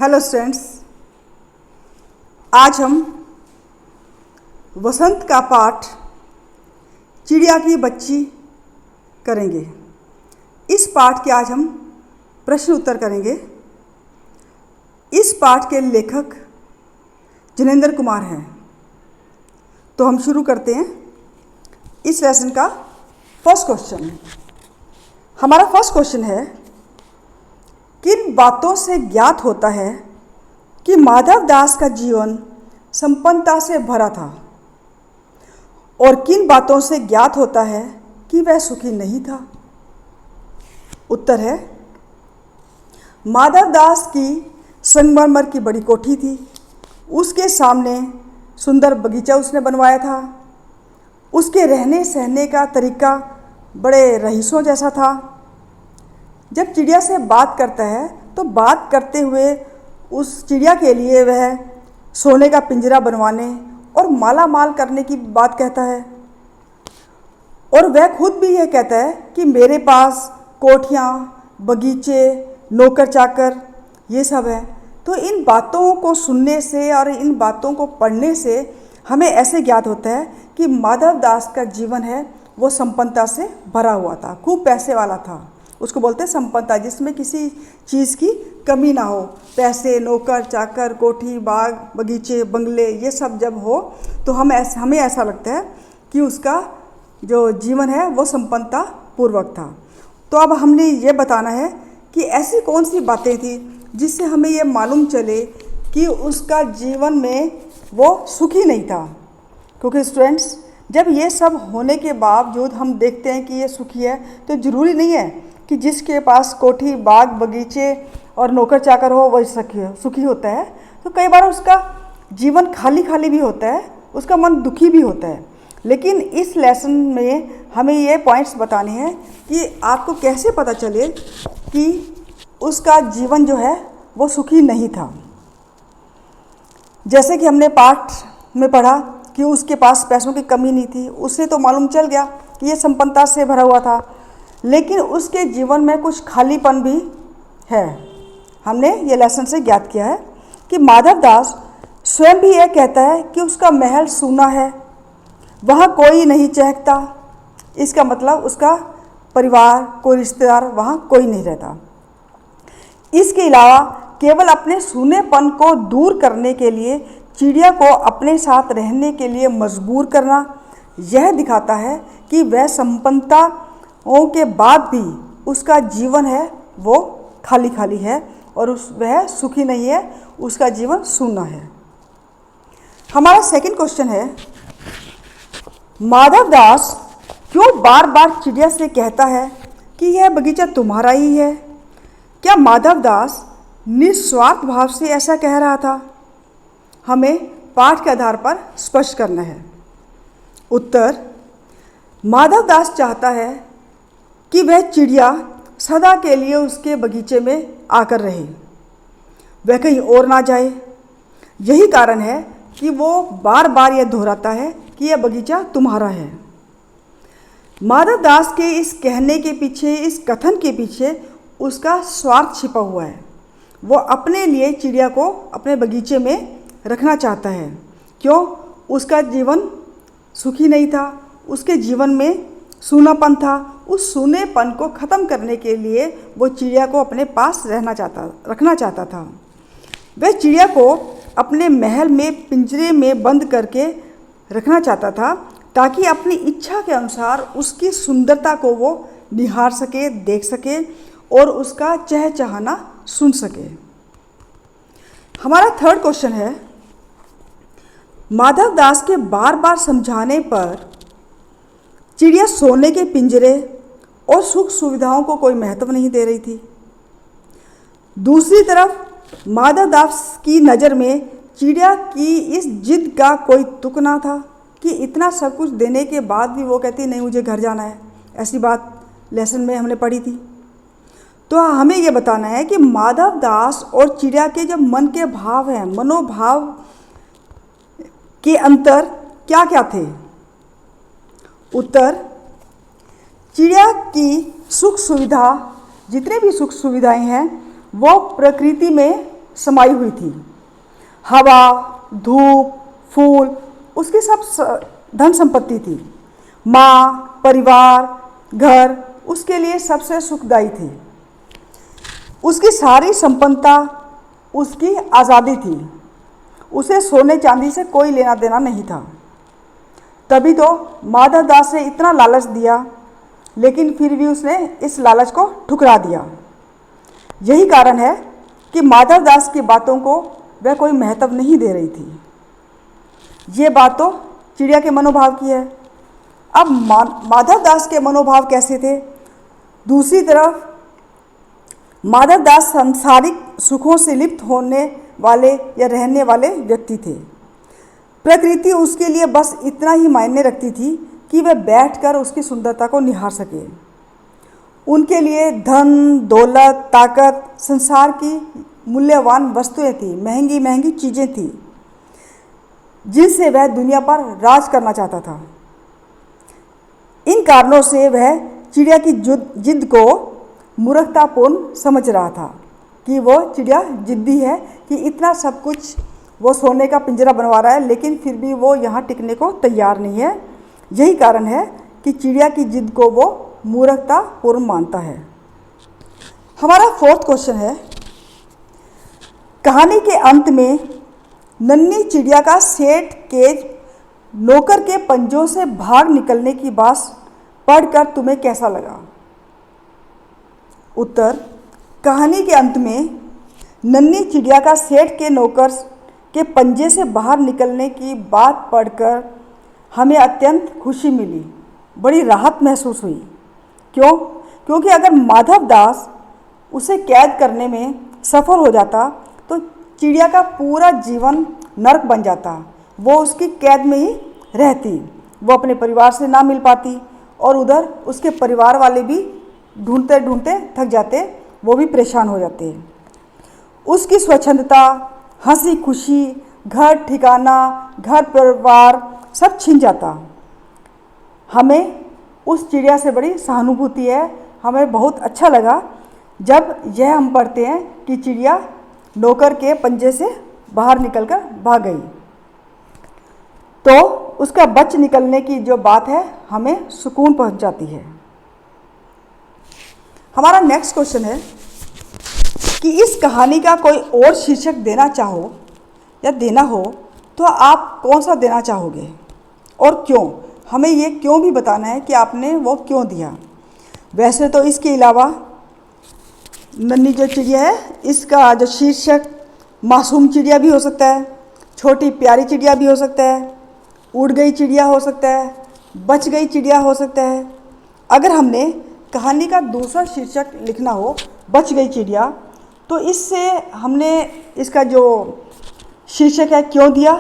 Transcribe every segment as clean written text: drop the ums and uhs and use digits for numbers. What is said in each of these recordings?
Hello students, आज हम वसंत का पाठ चिड़िया की बच्ची करेंगे। इस पाठ के आज हम प्रश्न उत्तर करेंगे। इस पाठ के लेखक जिनेंद्र कुमार हैं। तो हम शुरू करते हैं इस लेसन का फर्स्ट क्वेश्चन। हमारा फर्स्ट क्वेश्चन है, किन बातों से ज्ञात होता है कि माधव दास का जीवन संपन्नता से भरा था और किन बातों से ज्ञात होता है कि वह सुखी नहीं था? उत्तर है, माधव दास की संगमरमर की बड़ी कोठी थी। उसके सामने सुंदर बगीचा उसने बनवाया था। उसके रहने सहने का तरीका बड़े रईसों जैसा था। जब चिड़िया से बात करता है तो बात करते हुए उस चिड़िया के लिए वह सोने का पिंजरा बनवाने और माला माल करने की बात कहता है। और वह खुद भी यह कहता है कि मेरे पास कोठियाँ, बगीचे, नौकर चाकर ये सब है। तो इन बातों को सुनने से और इन बातों को पढ़ने से हमें ऐसे ज्ञात होता है कि माधव दास का जीवन है वो संपन्नता से भरा हुआ था, खूब पैसे वाला था। उसको बोलते हैं संपन्नता, जिसमें किसी चीज़ की कमी ना हो। पैसे, नौकर चाकर, कोठी, बाग, बगीचे, बंगले ये सब जब हो तो हमें ऐसा लगता है कि उसका जो जीवन है वो संपन्नता पूर्वक था। तो अब हमने ये बताना है कि ऐसी कौन सी बातें थी जिससे हमें ये मालूम चले कि उसका जीवन में वो सुखी नहीं था। क्योंकि स्टूडेंट्स, जब ये सब होने के बावजूद हम देखते हैं कि ये सुखी है तो ज़रूरी नहीं है कि जिसके पास कोठी, बाग, बगीचे और नौकर चाकर हो वही सुखी होता है। तो कई बार उसका जीवन खाली खाली भी होता है, उसका मन दुखी भी होता है। लेकिन इस लेसन में हमें ये पॉइंट्स बताने हैं कि आपको कैसे पता चले कि उसका जीवन जो है वो सुखी नहीं था। जैसे कि हमने पाठ में पढ़ा कि उसके पास पैसों की कमी नहीं थी। उससे तो मालूम चल गया कि ये संपन्नता से भरा हुआ था। लेकिन उसके जीवन में कुछ खालीपन भी है। हमने ये लेसन से ज्ञात किया है कि माधव दास स्वयं भी यह कहता है कि उसका महल सूना है, वहाँ कोई नहीं चहकता। इसका मतलब उसका परिवार, कोई रिश्तेदार, वहाँ कोई नहीं रहता। इसके अलावा केवल अपने सूनेपन को दूर करने के लिए चिड़िया को अपने साथ रहने के लिए मजबूर करना यह दिखाता है कि वह संपन्नताओं के बाद भी उसका जीवन है वो खाली खाली है और वह सुखी नहीं है, उसका जीवन सूना है। हमारा सेकंड क्वेश्चन है, माधव दास क्यों बार बार चिड़िया से कहता है कि यह बगीचा तुम्हारा ही है? क्या माधव दास निस्वार्थ भाव से ऐसा कह रहा था? हमें पाठ के आधार पर स्पष्ट करना है। उत्तर, माधव दास चाहता है कि वह चिड़िया सदा के लिए उसके बगीचे में आकर रहे, वह कहीं और ना जाए। यही कारण है कि वो बार बार यह दोहराता है कि यह बगीचा तुम्हारा है। माधव दास के इस कहने के पीछे, इस कथन के पीछे उसका स्वार्थ छिपा हुआ है। वो अपने लिए चिड़िया को अपने बगीचे में रखना चाहता है। क्यों? उसका जीवन सुखी नहीं था, उसके जीवन में सूनापन था। उस सूनेपन को ख़त्म करने के लिए वो चिड़िया को अपने पास रखना चाहता था। वह चिड़िया को अपने महल में पिंजरे में बंद करके रखना चाहता था ताकि अपनी इच्छा के अनुसार उसकी सुंदरता को वो निहार सके, देख सके और उसका चहचहाना सुन सके। हमारा थर्ड क्वेश्चन है, माधव दास के बार बार समझाने पर चिड़िया सोने के पिंजरे और सुख सुविधाओं को कोई महत्व नहीं दे रही थी। दूसरी तरफ माधव दास की नज़र में चिड़िया की इस जिद का कोई तुक ना था कि इतना सब कुछ देने के बाद भी वो कहती नहीं मुझे घर जाना है। ऐसी बात लेसन में हमने पढ़ी थी। तो हमें ये बताना है कि माधव दास और चिड़िया के जब मन के भाव हैं, मनोभाव के अंतर क्या क्या थे? उत्तर, चिड़िया की सुख सुविधा, जितने भी सुख सुविधाएं हैं वो प्रकृति में समाई हुई थी। हवा, धूप, फूल उसकी सब धन संपत्ति थी। माँ, परिवार, घर उसके लिए सबसे सुखदायी थी। उसकी सारी संपन्नता उसकी आज़ादी थी। उसे सोने चांदी से कोई लेना देना नहीं था। तभी तो माधव दास ने इतना लालच दिया, लेकिन फिर भी उसने इस लालच को ठुकरा दिया। यही कारण है कि माधव दास की बातों को वह कोई महत्व नहीं दे रही थी। ये बात तो चिड़िया के मनोभाव की है। अब माधव दास के मनोभाव कैसे थे? दूसरी तरफ माधव दास सांसारिक सुखों से लिप्त होने वाले या रहने वाले व्यक्ति थे। प्रकृति उसके लिए बस इतना ही मायने रखती थी कि वह बैठकर उसकी सुंदरता को निहार सके। उनके लिए धन, दौलत, ताकत संसार की मूल्यवान वस्तुएं थी, महंगी महंगी चीज़ें थी, जिनसे वह दुनिया पर राज करना चाहता था। इन कारणों से वह चिड़िया की जिद को मूर्खतापूर्ण समझ रहा था कि वो चिड़िया जिद्दी है कि इतना सब कुछ वो सोने का पिंजरा बनवा रहा है, लेकिन फिर भी वो यहाँ टिकने को तैयार नहीं है। यही कारण है कि चिड़िया की जिद को वो मूर्खतापूर्ण मानता है। हमारा 4th क्वेश्चन है, कहानी के अंत में नन्ही चिड़िया का सेठ के नौकर के पंजों से भाग निकलने की बात पढ़कर तुम्हें कैसा लगा? उत्तर, कहानी के अंत में नन्ही चिड़िया का सेठ के नौकर के पंजे से बाहर निकलने की बात पढ़कर हमें अत्यंत खुशी मिली, बड़ी राहत महसूस हुई। क्यों? क्योंकि अगर माधव दास उसे कैद करने में सफल हो जाता तो चिड़िया का पूरा जीवन नरक बन जाता। वो उसकी कैद में ही रहती, वो अपने परिवार से ना मिल पाती और उधर उसके परिवार वाले भी ढूंढते ढूंढते थक जाते, वो भी परेशान हो जाते। उसकी स्वच्छंदता, हंसी खुशी, घर ठिकाना, घर परिवार सब छिन जाता। हमें उस चिड़िया से बड़ी सहानुभूति है। हमें बहुत अच्छा लगा जब यह हम पढ़ते हैं कि चिड़िया नौकर के पंजे से बाहर निकलकर भाग गई, तो उसका बच निकलने की जो बात है हमें सुकून पहुंचाती है। हमारा नेक्स्ट क्वेश्चन है कि इस कहानी का कोई और शीर्षक देना चाहो या देना हो तो आप कौन सा देना चाहोगे और क्यों? हमें ये क्यों भी बताना है कि आपने वो क्यों दिया। वैसे तो इसके अलावा नन्ही जो चिड़िया है इसका जो शीर्षक मासूम चिड़िया भी हो सकता है, छोटी प्यारी चिड़िया भी हो सकता है, उड़ गई चिड़िया हो सकता है, बच गई चिड़िया हो सकता है। अगर हमने कहानी का दूसरा शीर्षक लिखना हो बच गई चिड़िया, तो इससे हमने इसका जो शीर्षक है क्यों दिया?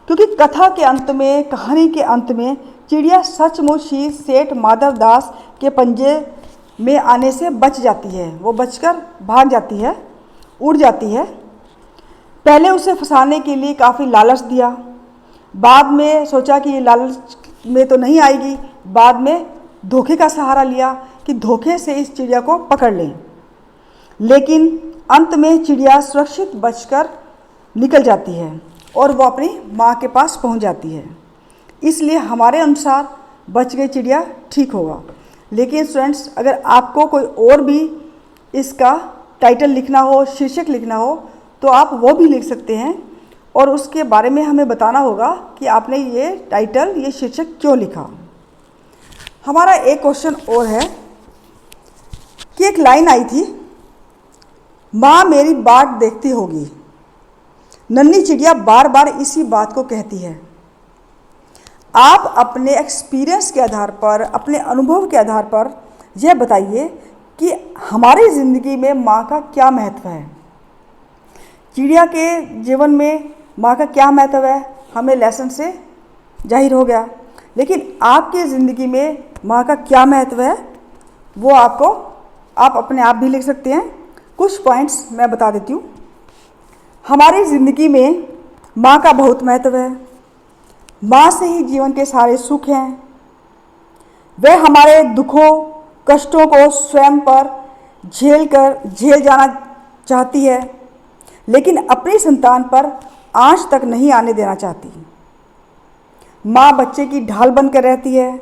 क्योंकि कथा के अंत में, कहानी के अंत में चिड़िया सचमुच ही सेठ माधव दास के पंजे में आने से बच जाती है। वो बचकर भाग जाती है, उड़ जाती है। पहले उसे फंसाने के लिए काफ़ी लालच दिया, बाद में सोचा कि ये लालच में तो नहीं आएगी, बाद में धोखे का सहारा लिया कि धोखे से इस चिड़िया को पकड़ लें। लेकिन अंत में चिड़िया सुरक्षित बचकर निकल जाती है और वो अपनी माँ के पास पहुँच जाती है। इसलिए हमारे अनुसार बच गई चिड़िया ठीक होगा। लेकिन स्टूडेंट्स, अगर आपको कोई और भी इसका टाइटल लिखना हो, शीर्षक लिखना हो, तो आप वो भी लिख सकते हैं और उसके बारे में हमें बताना होगा कि आपने ये टाइटल, ये शीर्षक क्यों लिखा। हमारा एक क्वेश्चन और है कि एक लाइन आई थी, माँ मेरी बाट देखती होगी। नन्ही चिड़िया बार बार इसी बात को कहती है। आप अपने एक्सपीरियंस के आधार पर, अपने अनुभव के आधार पर यह बताइए कि हमारी ज़िंदगी में माँ का क्या महत्व है। चिड़िया के जीवन में माँ का क्या महत्व है हमें लेसन से जाहिर हो गया, लेकिन आपकी ज़िंदगी में माँ का क्या महत्व है वो आप अपने आप भी लिख सकते हैं। कुछ पॉइंट्स मैं बता देती हूँ। हमारी ज़िंदगी में माँ का बहुत महत्व है। माँ से ही जीवन के सारे सुख हैं। वह हमारे दुखों, कष्टों को स्वयं पर झेल जाना चाहती है। लेकिन अपनी संतान पर आंच तक नहीं आने देना चाहती। माँ बच्चे की ढाल बनकर रहती है।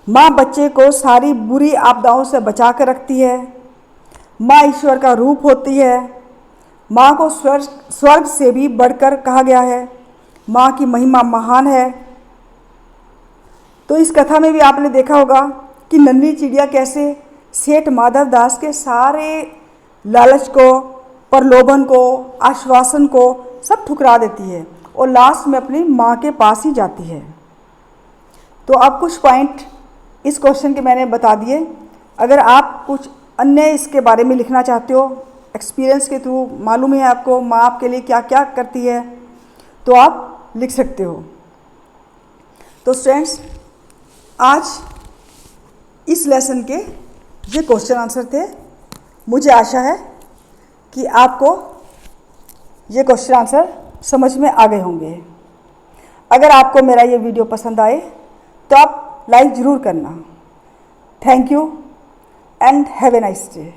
माँ बच्चे को सारी बुरी आपदाओं से बचा कर रखती है। माँ ईश्वर का रूप होती है। माँ को स्वर्ग से भी बढ़कर कहा गया है। माँ की महिमा महान है। तो इस कथा में भी आपने देखा होगा कि नन्ही चिड़िया कैसे सेठ माधव दास के सारे लालच को, प्रलोभन को, आश्वासन को सब ठुकरा देती है और लास्ट में अपनी माँ के पास ही जाती है। तो अब कुछ पॉइंट इस क्वेश्चन के मैंने बता दिए। अगर आप कुछ अन्य इसके बारे में लिखना चाहते हो, एक्सपीरियंस के थ्रू मालूम है आपको माँ आपके लिए क्या क्या करती है, तो आप लिख सकते हो। तो स्टूडेंट्स, आज इस लेसन के ये क्वेश्चन आंसर थे। मुझे आशा है कि आपको ये क्वेश्चन आंसर समझ में आ गए होंगे। अगर आपको मेरा ये वीडियो पसंद आए तो आप लाइक ज़रूर करना। Thank you and have a nice day.